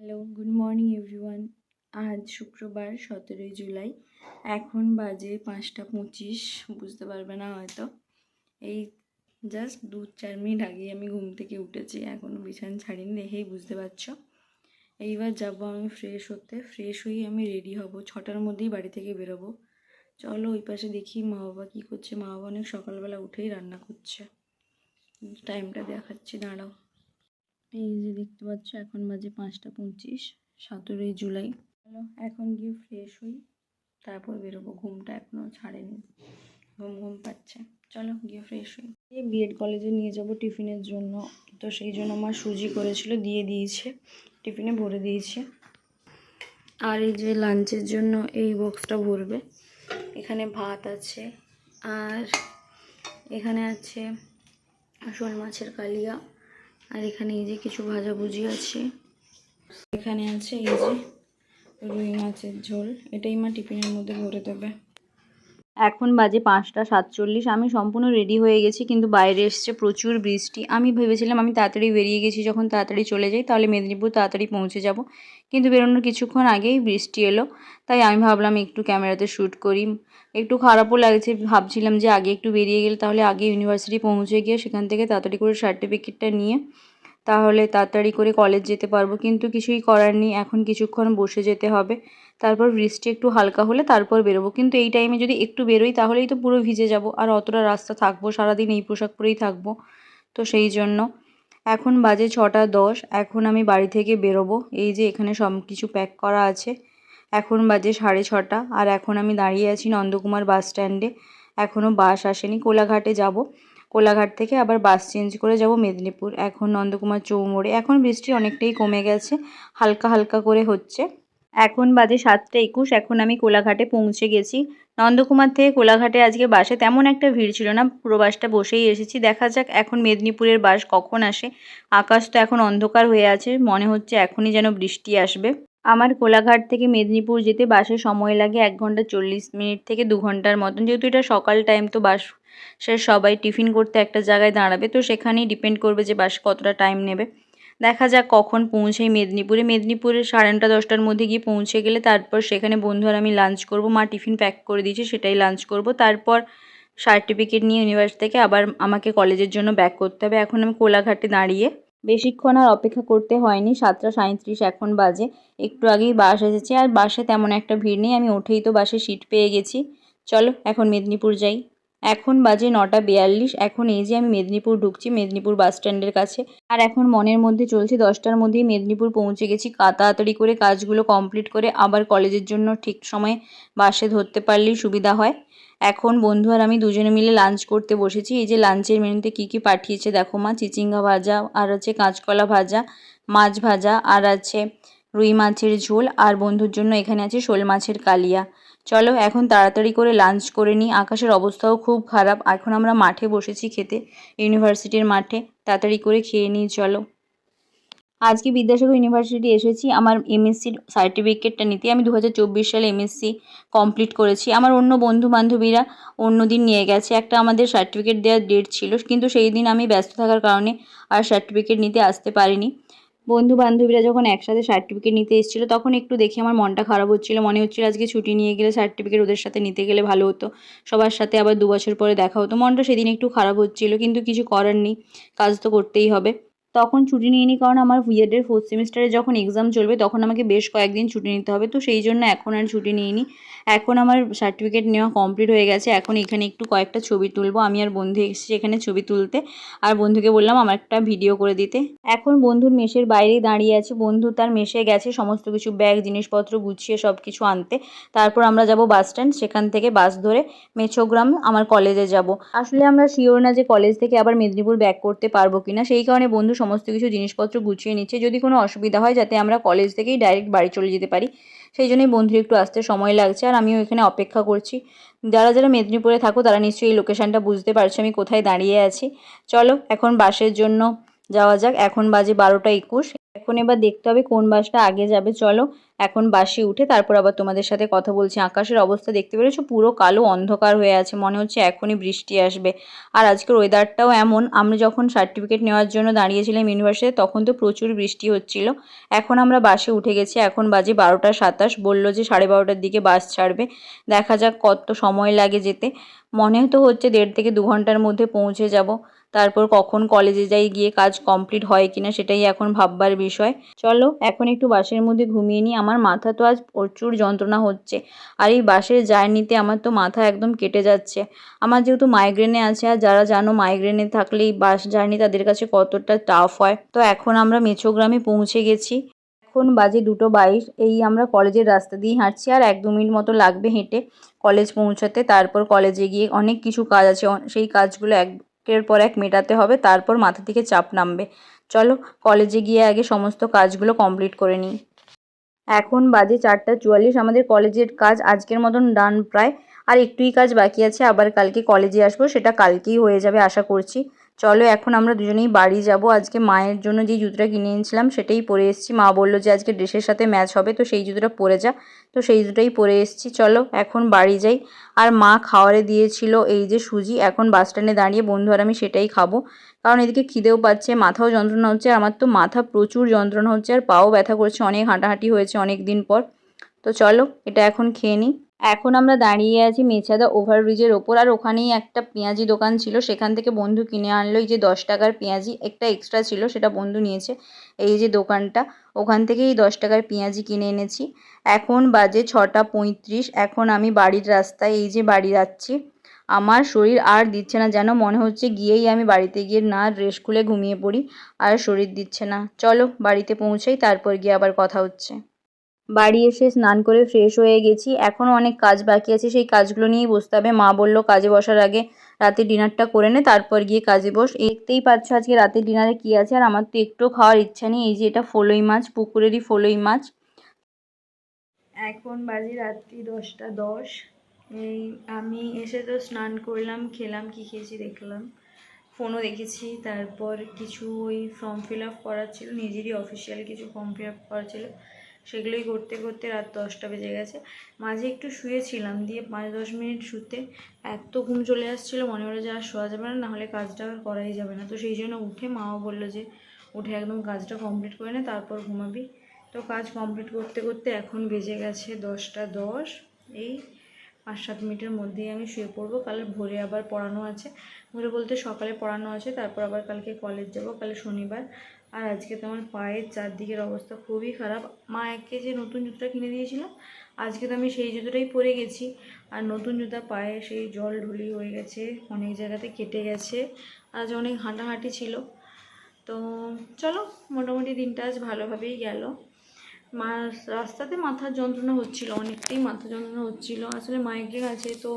Hello, good morning everyone. আজ শুক্রবার 17ই জুলাই। এখন বাজে 5টা 25। বুঝতে পারবে না হয়তো। এই জাস্ট 2-4 মিনিট আগেই আমি ঘুম থেকে উঠেছি, এখনও বিছানা ছাড়িনি, দেখেই বুঝতে পারছো। এইবার যাবো আমি ফ্রেশ হতে। ফ্রেশ হয়েই আমি রেডি হব, 6টার মধ্যেই বাড়ি থেকে বেরোবো। চলো ওই পাশে দেখি মা বাবা কী করছে। মা বাবা অনেক সকালবেলা উঠেই রান্না করছে। টাইমটা দেখাচ্ছি, দাঁড়াও। এই যে দেখতে পাচ্ছ, এখন বাজে 5টা 25, 17ই জুলাই। চলো এখন গিয়ে ফ্রেশ হই, তারপর বেরোবো। ঘুমটা এখনও ছাড়েনি, ঘুম ঘুম পাচ্ছে। চলো গিয়ে ফ্রেশ হই। এই বিএড কলেজে নিয়ে যাব টিফিনের জন্য, তো সেই জন্য আমার সুজি করেছিল, দিয়ে দিয়েছে, টিফিনে ভরে দিয়েছে। আর এই যে লাঞ্চের জন্য এই বক্সটা ভরবে। এখানে ভাত আছে, আর এখানে আছে শোল মাছের কালিয়া, আর এখানে এই যে কিছু ভাজাভুজি আছে। এখানে আছে এই যে রুই মাছের ঝোল, এটাই মা টিফিনের মধ্যে ভরে দেবে। এখন বাজে 5টা 47। আমি সম্পূর্ণ রেডি হয়ে গেছি, কিন্তু বাইরে এসছে প্রচুর বৃষ্টি। আমি ভেবেছিলাম আমি তাড়াতাড়ি বেরিয়ে গেছি, যখন তাড়াতাড়ি চলে যাই তাহলে মেদিনীপুর তাড়াতাড়ি পৌঁছে যাব, কিন্তু বেরোনোর কিছুক্ষণ আগেই বৃষ্টি এলো। তাই আমি ভাবলাম একটু ক্যামেরাতে শ্যুট করি। একটু খারাপও লাগছে, ভাবছিলাম যে আগে একটু বেরিয়ে গেলে তাহলে আগে ইউনিভার্সিটি পৌঁছে গিয়ে সেখান থেকে তাড়াতাড়ি করে সার্টিফিকেটটা নিয়ে তাহলে তাড়াতাড়ি করে কলেজ যেতে পারবো, কিন্তু কিছুই করার নেই। এখন কিছুক্ষণ বসে যেতে হবে, তারপর বৃষ্টি একটু হালকা হলে তারপর বেরোবো। কিন্তু এই টাইমে যদি একটু বেরোই তাহলেই তো পুরো ভিজে যাব, আর অতটা রাস্তা থাকবো, সারাদিন এই পোশাক পরেই থাকবো। তো সেই জন্য এখন বাজে 6টা 10। এখন আমি বাড়ি থেকে বেরোবো। এই যে এখানে সব কিছু প্যাক করা আছে। এখন বাজে 6:30, আর এখন আমি দাঁড়িয়ে আছি নন্দকুমার বাস স্ট্যান্ডে। এখনও বাস আসেনি। কোলাঘাটে যাব, কোলাঘাট থেকে আবার বাস চেঞ্জ করে যাব মেদিনীপুর। এখন নন্দকুমার চৌমোড়ে। এখন বৃষ্টি অনেকটাই কমে গেছে, হালকা হালকা করে হচ্ছে। এখন বাজে 7টা 21। এখন আমি কোলাঘাটে পৌঁছে গেছি। নন্দকুমার থেকে কোলাঘাটে আজকে বাসে তেমন একটা ভিড় ছিল না, পুরো বাসটা বসেই এসেছি। দেখা যাক এখন মেদিনীপুরের বাস কখন আসে। আকাশ তো এখন অন্ধকার হয়ে আছে, মনে হচ্ছে এখনই যেন বৃষ্টি আসবে। আমার কোলাঘাট থেকে মেদিনীপুর যেতে বাসে সময় লাগে 1 ঘন্টা 40 মিনিট থেকে 2 ঘন্টার মতন। যেহেতু এটা সকাল টাইম, তো বাসের সবাই টিফিন করতে একটা জায়গায় দাঁড়াবে, তো সেখানেই ডিপেন্ড করবে যে বাস কতটা টাইম নেবে। দেখা যাক কখন পৌঁছাই মেদিনীপুরে। মেদিনীপুরে 9:30-10টার মধ্যে গিয়ে পৌঁছে গেলে তারপর সেখানে বন্ধু আর আমি লাঞ্চ করব। মা টিফিন প্যাক করে দিয়েছে, সেটাই লাঞ্চ করব। তারপর সার্টিফিকেট নিয়ে ইউনিভার্সিটি থেকে আবার আমাকে কলেজের জন্য ব্যাক করতে হবে। এখন আমি কোলাঘাটে দাঁড়িয়ে, বেশিক্ষণ আর অপেক্ষা করতে হয়নি। 7টা 37 এখন বাজে। একটু আগেই বাস এসেছে, আর বাসে তেমন একটা ভিড় নেই, আমি উঠেই তো বাসে সিট পেয়ে গেছি। চলো এখন মেদিনীপুর যাই। এখন বাজে 9টা 42। এখন এই যে আমি মেদিনীপুর ঢুকছি, মেদিনীপুর বাস স্ট্যান্ডের কাছে। আর এখন মনের মধ্যে চলছে 10টার মধ্যেই মেদিনীপুর পৌঁছে গেছি। তাড়াতাড়ি করে কাজগুলো কমপ্লিট করে আবার কলেজের জন্য ঠিক সময়ে বাসে ধরতে পারলেই সুবিধা হয়। এখন বন্ধু আর আমি দুজনে মিলে লাঞ্চ করতে বসেছি। এই যে লাঞ্চের মেনুতে কী কী পাঠিয়েছে দেখো মা। চিচিঙ্গা ভাজা, আর আছে কাঁচকলা ভাজা, মাছ ভাজা, আর আছে রুই মাছের ঝোল, আর বন্ধুর জন্য এখানে আছে শোল মাছের কালিয়া। চলো এখন তাড়াতাড়ি করে লাঞ্চ করে নিই। আকাশের অবস্থাও খুব খারাপ। এখন আমরা মাঠে বসেছি খেতে, ইউনিভার্সিটির মাঠে। তাড়াতাড়ি করে খেয়ে নিই চলো। আজকে বিদ্যাসাগর ইউনিভার্সিটি এসেছি আমার এমএসসির সার্টিফিকেটটা নিতে। আমি 2024 সালে এমএসসি কমপ্লিট করেছি। আমার অন্য বন্ধু বান্ধবীরা অন্য দিন নিয়ে গেছে। একটা আমাদের সার্টিফিকেট দেওয়ার ডেট ছিল, কিন্তু সেই দিন আমি ব্যস্ত থাকার কারণে আর সার্টিফিকেট নিতে আসতে পারিনি। বন্ধু বান্ধবীরা যখন একসাথে সার্টিফিকেট নিতে এসেছিলো তখন একটু দেখে আমার মনটা খারাপ হচ্ছিলো। মনে হচ্ছিলো আজকে ছুটি নিয়ে গেলে সার্টিফিকেট ওদের সাথে নিতে গেলে ভালো হতো, সবার সাথে আবার 2 বছর পরে দেখা হতো। মনটা সেদিন একটু খারাপ হচ্ছিলো, কিন্তু কিছু করার নেই, কাজ তো করতেই হবে। তখন ছুটি নিইনি, কারণ আমার বিএডের 4th সেমিস্টারে যখন এক্সাম চলবে তখন আমাকে বেশ কয়েকদিন ছুটি নিতে হবে, তো সেই জন্য এখন আর ছুটি নিইনি। এখন আমার সার্টিফিকেট নেওয়া কমপ্লিট হয়ে গেছে। এখন এখানে একটু কয়েকটা ছবি তুলবো। আমি আর বন্ধু এসেছি এখানে ছবি তুলতে, আর বন্ধুকে বললাম আমার একটা ভিডিও করে দিতে। এখন বন্ধুর মেসের বাইরেই দাঁড়িয়ে আছে। বন্ধু তার মেসে গেছে সমস্ত কিছু ব্যাগ জিনিসপত্র গুছিয়ে সব কিছু আনতে। তারপর আমরা যাব বাস স্ট্যান্ড, সেখান থেকে বাস ধরে মেছোগ্রাম আমার কলেজে যাব। আসলে আমরা শিওর না যে কলেজ থেকে আবার মেদিনীপুর ব্যাক করতে পারবো কিনা, সেই কারণে বন্ধু সমস্ত কিছু জিনিসপত্র গুছিয়ে নিচ্ছে, যদি কোনো অসুবিধা হয় যাতে আমরা কলেজ থেকেই ডাইরেক্ট বাড়ি চলে যেতে পারি। সেই জন্যই বন্ধুর একটু আসতে সময় লাগছে, আর আমিও এখানে অপেক্ষা করছি। যারা যারা মেদিনীপুরে থাকো তারা নিশ্চয়ই এই লোকেশানটা বুঝতে পারছো আমি কোথায় দাঁড়িয়ে আছি। চলো এখন বাসের জন্য যাওয়া যাক। এখন বাজে 12টা 21। এখন এবার দেখতে হবে কোন বাসটা আগে যাবে। চলো এখন বাসে উঠে তারপর আবার তোমাদের সাথে কথা বলছি। আকাশের অবস্থা দেখতে পেরেছো, পুরো কালো অন্ধকার হয়ে আছে, মনে হচ্ছে এখনই বৃষ্টি আসবে। আর আজকের ওয়েদারটাও এমন, আমরা যখন সার্টিফিকেট নেওয়ার জন্য দাঁড়িয়েছিলাম ইউনিভার্সিটিতে তখন তো প্রচুর বৃষ্টি হচ্ছিল। এখন আমরা বাসে উঠে গেছি, এখন বাজে 12টা 27, বললো যে 12:30টার দিকে বাস ছাড়বে। দেখা যাক কত সময় লাগে যেতে, মনে তো হচ্ছে 1.5 থেকে 2 ঘন্টার মধ্যে পৌঁছে যাব। তারপর কখন কলেজে যাই, গিয়ে কাজ কমপ্লিট হয় কিনা সেটাই এখন ভাববার বিষয়। চলো এখন একটু বাসের মধ্যে ঘুমিয়ে নিই, আমার মাথা তো আজ প্রচুর যন্ত্রণা হচ্ছে। আর এই বাসের জার্নিতে আমার তো মাথা একদম কেটে যাচ্ছে। আমার যেহেতু মাইগ্রেনে আছে, আর যারা জানো মাইগ্রেনে থাকলে এই বাস জার্নি তাদের কাছে কতটা টাফ হয়। তো এখন আমরা মেছোগ্রামে পৌঁছে গেছি, এখন বাজে 2:22। এই আমরা কলেজের রাস্তা দিয়ে হাঁটছি, আর 1-2 মিনিট মতো লাগবে হেঁটে কলেজ পৌঁছাতে। তারপর কলেজে গিয়ে অনেক কিছু কাজ আছে, সেই কাজগুলো একের পর এক মেটাতে হবে, তারপর মাথা থেকে চাপ নামবে। চলো কলেজে গিয়ে আগে সমস্ত কাজগুলো কমপ্লিট করে নিই। এখন বাজে 4:44, আমাদের কলেজের কাজ আজকের মতন ডান প্রায়। আর একটুই কাজ বাকি আছে, আবার কালকে কলেজে আসবো, সেটা কালকেই হয়ে যাবে আশা করছি। চলো এখন আমরা দুজনেই বাড়ি যাব। আজকে মায়ের জন্য যে জুতোটা কিনে এনেছিলাম সেটাই পরে এসেছি, মা বললো যে আজকে ড্রেসের সাথে ম্যাচ হবে, তো সেই জুতোটা পরে যা। তো সেই জুতোটাই পরে এসেছি, চলো এখন বাড়ি যাই। আর মা খাওয়ারে দিয়েছিল এই যে সুজি, এখন বাস স্ট্যান্ডে দাঁড়িয়ে বন্ধু আর আমি সেটাই খাবো, কারণ এদিকে খিদেও পাচ্ছে, মাথাও যন্ত্রণা হচ্ছে। আর আমার তো মাথা প্রচুর যন্ত্রণা হচ্ছে, আর পাও ব্যথা করছে, অনেক হাঁটাহাঁটি হয়েছে অনেক দিন পর। তো চলো এটা এখন খেয়ে নিই। এখন আমরা দাঁড়িয়ে আছি মেছাদা ওভারব্রিজের ওপর, আর ওখানেই একটা পেঁয়াজি দোকান ছিল, সেখান থেকে বন্ধু কিনে আনলো এই যে 10 টাকার পেঁয়াজি, একটা এক্সট্রা ছিল সেটা বন্ধু নিয়েছে। এই যে দোকানটা, ওখান থেকেই 10 টাকার পেঁয়াজি কিনে এনেছি। এখন বাজে 6:35, এখন আমি বাড়ির রাস্তায়, এই যে বাড়ি যাচ্ছি। আমার শরীর আর দিচ্ছে না, যেন মনে হচ্ছে গিয়েই আমি বাড়িতে গিয়ে না ড্রেস খুলে ঘুমিয়ে পড়ি, আর শরীর দিচ্ছে না। চলো বাড়িতে পৌঁছাই, তারপর গিয়ে আবার কথা হচ্ছে। বাড়ি এসে স্নান করে ফ্রেশ হয়ে গেছি, এখনও অনেক কাজ বাকি আছে, সেই কাজগুলো নিয়েই বসতে হবে। মা বললো কাজে বসার আগে রাতে ডিনারটা করে নে, তারপর গিয়ে কাজে বস। দেখতেই পাচ্ছ আজকে রাতের ডিনারে কী আছে, আর আমার তো একটুও খাওয়ার ইচ্ছা নেই। এই যে এটা ফলই মাছ, পুকুরেরই ফলই মাছ। এখন বাজে রাত্রি 10:10। এই আমি এসে তো স্নান করলাম, খেলাম, কি খেয়েছি দেখলাম, ফোনও দেখেছি, তারপর কিছু ওই ফর্ম ফিল আপ করার ছিল, নিজেরই অফিসিয়াল কিছু ফর্ম ফিল আপ করা ছিল, সেগুলোই করতে করতে রাত 10টা বেজে গেছে। মাঝে একটু শুয়েছিলাম, দিয়ে 5-10 মিনিট শুতে এত ঘুম চলে আসছিলো, মনে হলো যে আর শোয়া যাবে না, নাহলে কাজটা আর করাই যাবে না। তো সেই জন্য উঠে মাও বললো যে উঠে একদম কাজটা কমপ্লিট করে নে, তারপর ঘুমাবি। তো কাজ কমপ্লিট করতে করতে এখন বেজে গেছে 10টা 10। এই 5-7 মিনিটের মধ্যেই আমি শুয়ে পড়বো, কাল ভোরে আবার পড়ানো আছে, ভোরে বলতে সকালে পড়ানো আছে, তারপর আবার কালকে কলেজ যাব, কাল শনিবার। আর আজকে তো আমার পায়ের চারদিকের অবস্থা খুবই খারাপ। মা একে যে নতুন জুতোটা কিনে দিয়েছিল, আজকে তো আমি সেই জুতোটাই পরে গেছি, আর নতুন জুতা পায়ে সেই জল ঢুলি হয়ে গেছে, অনেক জায়গাতে কেটে গেছে, আজ অনেক হাঁটাহাঁটি ছিল। তো চলো মোটামুটি দিনটা আজ ভালোভাবেই গেল। রাস্তাতে মাথার যন্ত্রণা হচ্ছিল, অনেকটাই মাথা যন্ত্রণা হচ্ছিল, আসলে মাইগ্রেন আছে, তো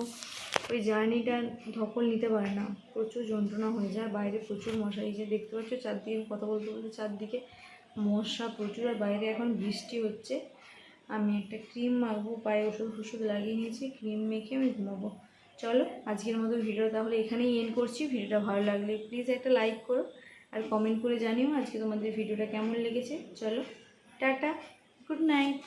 ওই জার্নিটা ধকল নিতে পারে না, প্রচুর যন্ত্রণা হয়ে যায়। বাইরে প্রচুর মশা, এই যে দেখতে পাচ্ছ চারদিকে কথা বলতে বলতে চারদিকে মশা প্রচুর, আর বাইরে এখন বৃষ্টি হচ্ছে। আমি একটা ক্রিম মাখবো, পায়ে ওষুধ লাগিয়ে নিয়েছি, ক্রিম মেখে আমি ঘুমাবো। চলো আজকের মতো ভিডিও তাহলে এখানেই এন্ড করছি। ভিডিওটা ভালো লাগলে প্লিজ একটা লাইক করো, আর কমেন্ট করে জানিও আজকে তোমাদের ভিডিওটা কেমন লেগেছে। চলো টাটা, গুড নাইট।